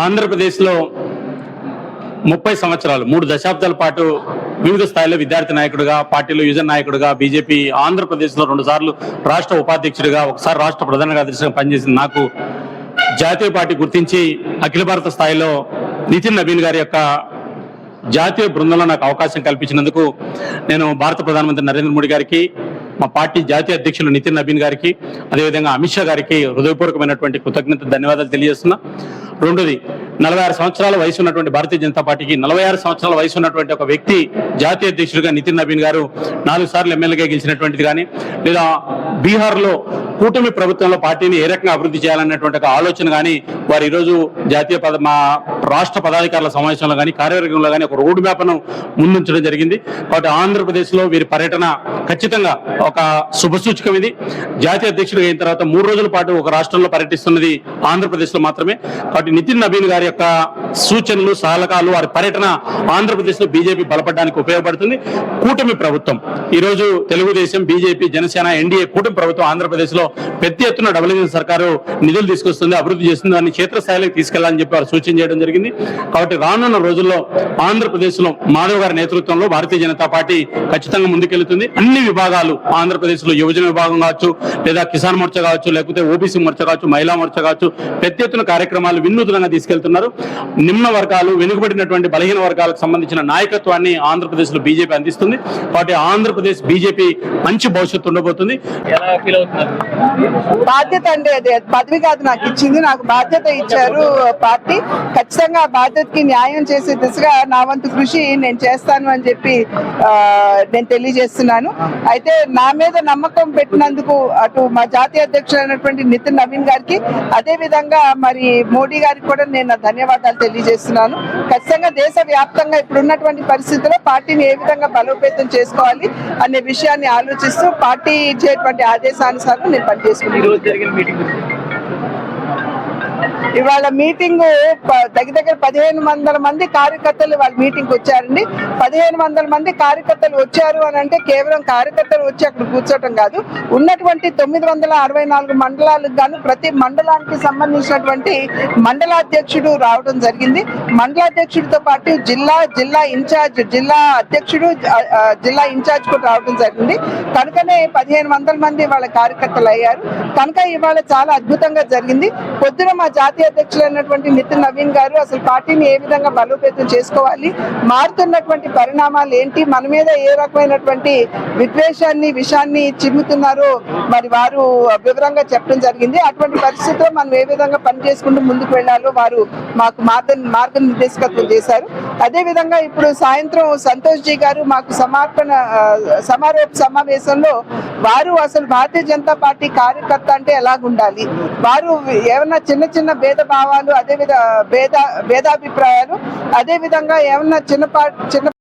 ఆంధ్రప్రదేశ్లో 30 సంవత్సరాలు 3 దశాబ్దాల పాటు వివిధ స్థాయిలో విద్యార్థి నాయకుడిగా, పార్టీలో యువజన నాయకుడిగా, బీజేపీ ఆంధ్రప్రదేశ్లో 2 సార్లు రాష్ట్ర ఉపాధ్యక్షుడిగా, ఒకసారి రాష్ట్ర ప్రధాన కార్యదర్శిగా పనిచేసిన నాకు జాతీయ పార్టీ గుర్తించి అఖిల భారత స్థాయిలో నితిన్ నబీన్ గారి యొక్క జాతీయ బృందంలో నాకు అవకాశం కల్పించినందుకు నేను భారత ప్రధానమంత్రి నరేంద్ర మోడీ గారికి, మా పార్టీ జాతీయ అధ్యక్షులు నితిన్ నబీన్ గారికి, అదేవిధంగా అమిత్ షా గారికి హృదయపూర్వకమైనటువంటి కృతజ్ఞత ధన్యవాదాలు తెలియజేస్తున్నా. రెండోది, 46 సంవత్సరాల వయసు ఉన్నటువంటి భారతీయ జనతా పార్టీకి 46 సంవత్సరాల వయసు ఉన్నటువంటి ఒక వ్యక్తి జాతీయ అధ్యక్షుడిగా నితిన్ నబీన్ గారు 4 సార్లు ఎమ్మెల్యేగా గెలిచినటువంటిది కానీ, లేదా బీహార్లో కూటమి ప్రభుత్వంలో పార్టీని ఏ రకంగా అభివృద్ధి చేయాలన్నటువంటి ఒక ఆలోచన కానీ వారు ఈరోజు మా రాష్ట్ర పదాధికారుల సమావేశంలో కానీ కార్యవర్గంలో కానీ ఒక రోడ్ మ్యాప్ను ముందుంచడం జరిగింది. కాబట్టి ఆంధ్రప్రదేశ్లో వీరి పర్యటన ఖచ్చితంగా ఒక శుభసూచకం. ఇది జాతీయ అధ్యక్షుడు అయిన తర్వాత 3 రోజుల పాటు ఒక రాష్ట్రంలో పర్యటిస్తున్నది ఆంధ్రప్రదేశ్లో మాత్రమే. కాబట్టి నితిన్ నబీన్ గారి యొక్క సూచనలు, సలహాలు, వారి పర్యటన ఆంధ్రప్రదేశ్లో బీజేపీ బలపడడానికి ఉపయోగపడుతుంది. కూటమి ప్రభుత్వం ఈరోజు తెలుగుదేశం, బీజేపీ, జనసేన, ఎన్డీఏ కూటమి ప్రభుత్వం ఆంధ్రప్రదేశ్లో పెద్ద ఎత్తున డబుల్ ఇంజిన్ సర్కారు నిధులు తీసుకొస్తుంది, అభివృద్ధి చేస్తుంది, దాన్ని క్షేత్రస్థాయిలోకి తీసుకెళ్లాలని చెప్పి వారు సూచన చేయడం జరిగింది. కాబట్టి రానున్న రోజుల్లో ఆంధ్రప్రదేశ్లో మాధవ్ గారి నేతృత్వంలో భారతీయ జనతా పార్టీ ఖచ్చితంగా ముందుకెళ్తుంది. అన్ని విభాగాలు ఆంధ్రప్రదేశ్లో యువజన విభాగం కావచ్చు, లేదా కిసాన్ మోర్చా కావచ్చు, లేకపోతే ఓబీసీ మోర్చా కావచ్చు, మహిళా మోర్చా కావచ్చు, పెద్ద ఎత్తున కార్యక్రమాలు వినూత్నంగా తీసుకెళ్తున్నారు. నిమ్న వర్గాలు, వెనుకబడినటువంటి బలహీన వర్గాలకు సంబంధించిన నాయకత్వాన్ని ఆంధ్రప్రదేశ్లో బీజేపీ అందిస్తుంది. కాబట్టి ఆంధ్రప్రదేశ్ బీజేపీ మంచి భవిష్యత్తు ఉండబోతుంది. బాధ్యత అండి, అది పదవి కాదు నాకు ఇచ్చింది, నాకు బాధ్యత ఇచ్చారు పార్టీ. ఖచ్చితంగా ఆ బాధ్యతకి న్యాయం చేసే దిశగా నా వంతు కృషి నేను చేస్తాను అని చెప్పి నేను తెలియజేస్తున్నాను. అయితే నా మీద నమ్మకం పెట్టినందుకు అటు మా జాతీయ అధ్యక్షుడు అయినటువంటి నితిన్ నవీన్ గారికి, అదే విధంగా మరి మోడీ గారికి కూడా నేను ధన్యవాదాలు తెలియజేస్తున్నాను. ఖచ్చితంగా దేశ వ్యాప్తంగా ఇప్పుడున్నటువంటి పరిస్థితుల్లో పార్టీని ఏ విధంగా బలోపేతం చేసుకోవాలి అనే విషయాన్ని ఆలోచిస్తూ పార్టీ ఇచ్చేటువంటి ఆదేశానుసారం నేను పనిచేసుకున్నాను. ఇవాళ మీటింగ్ దగ్గర 1500 మంది కార్యకర్తలు వాళ్ళ మీటింగ్ వచ్చారండి. 1500 మంది కార్యకర్తలు వచ్చారు అని అంటే కేవలం కార్యకర్తలు వచ్చి అక్కడ కూర్చోవటం కాదు, ఉన్నటువంటి 964 మండలాలకు గాను ప్రతి మండలానికి సంబంధించినటువంటి మండలాధ్యక్షుడు రావడం జరిగింది. మండలాధ్యక్షుడితో పాటు జిల్లా ఇన్ఛార్జ్, జిల్లా అధ్యక్షుడు, జిల్లా ఇన్ఛార్జ్ కూడా రావడం జరిగింది. కనుకనే 1500 మంది వాళ్ళ కార్యకర్తలు అయ్యారు. కనుక ఇవాళ చాలా అద్భుతంగా జరిగింది. పొద్దున మా జాతీయ అధ్యక్షులు అయినటువంటి నితిన్ నవీన్ గారు అసలు పార్టీని ఏ విధంగా బలోపేతం చేసుకోవాలి, మారుతున్నటువంటి పరిణామాలు ఏంటి, మన మీద ఏ రకమైనటువంటి విద్వేషాన్ని, విషాన్ని చిమ్ముతున్నారో మరి వారు వివరంగా చెప్పడం జరిగింది. అటువంటి పరిస్థితుల్లో మనం ఏ విధంగా పనిచేసుకుంటూ ముందుకు వెళ్లాలో వారు మాకు మార్గనిర్దేశకత్వం చేశారు. అదేవిధంగా ఇప్పుడు సాయంత్రం సంతోష్ జీ గారు మాకు సమారోప సమావేశంలో వారు అసలు భారతీయ జనతా పార్టీ కార్యకర్త అంటే ఎలాగుండాలి, వారు ఏమన్నా చిన్న భేదభావాలు, భేదాభిప్రాయాలు, అదేవిధంగా ఏమన్నా చిన్న